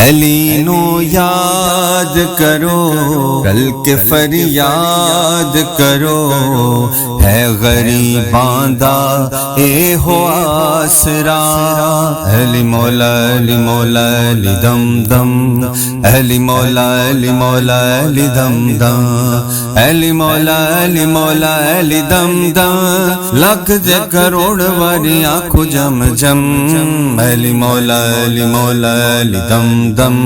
علی نو یاد کرو، کل کے فریاد کرو، ہے غریباں دا اے ہو آسرا۔ علی مولا علی مولا علی دم دم، علی مولا علی مولا علی دم دم، علی مولا علی مولا علی دم دم، لاکھ دے کروڑ واری آنکھو جم جم، علی مولا علی مولا علی دم دم،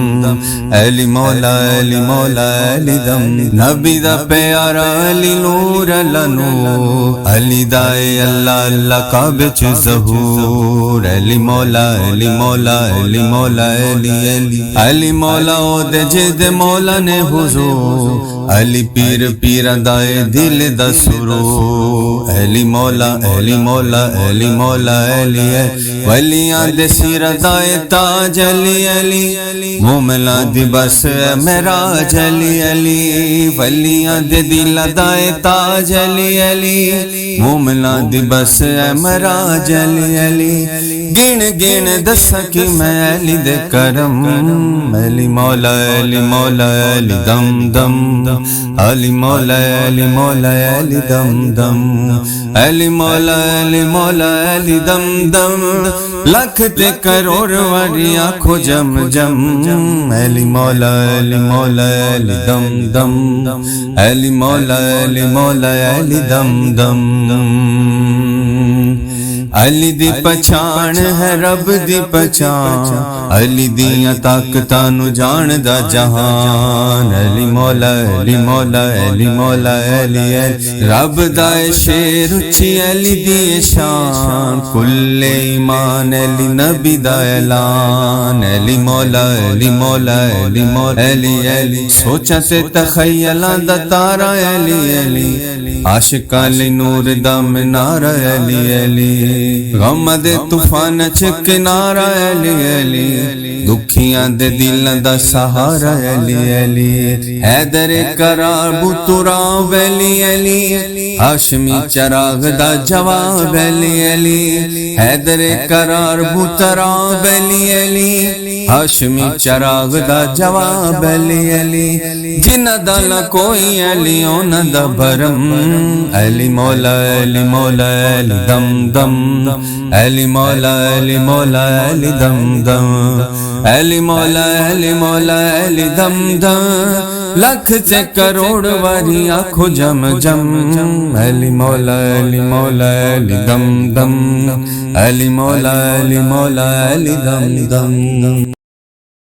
علی مولا علی مولا علی دم۔ نبی دا پیارا علی نور لنو، علی دائے اللہ اللہ کعبے چ ظہور، علی مولا علی مولا علی مولا علی علی، علی مولا او دے جد مولا نے حضور، علی پیر پیر دائے دل دا سرور، علی مولا علی مولا علی مولا علی ولیاں دے سیر دائے تاج، علی علی مومناں دی بس معراج، علی علی ولیاں دے دل دائے تاج، علی علی مومناں دی بس معراج، علی علی گن گن دساں کہ میں علی دے کرم، علی مولا علی مولا علی دم دم، علی مولا علی مولا علی دم دم، علی مولا علی مولا علی دم دم، لاکھ تے کروڑ واری آنکھو جم جم، علی مولا علی مولا علی دم دم، علی مولا علی مولا علی دم دم۔ علی دی پہچان ہے رب دی پہچان، علی دیاں طاقتاں نو جان دا جہان، علی مولا علی مولا علی مولا علی علی، رب دا شیر اچھی علی دی شان، کل ایمان علی نبی دا اعلان، علی مولا علی مولا علی مولا علی علی، سوچاں تے تخیلاں دا تارا، علی علی عاشقاں لئی نور دا منارہ، علی علی غم دے طوفان چ کنارہ، علی علی دکھیاں دے دل دا سہارا، علی علی حیدر قرار بتراب، علی علی ہاشمی چراغ دا جواب، علی علی حیدر قرار بتراب، علی علی ہاشمی چراغ دا جواب، علی علی جنہ دا نہ کوئی علی انہاں دا بھرم، علی مولا علی مولا علی دم دم، علی مولا علی مولا علی دم دم، علی مولا علی مولا علی دم دم، لاکھ تے کروڑ واری آنکھو جم جم، علی مولا علی مولا علی دم دم، علی مولا علی مولا علی دم دم۔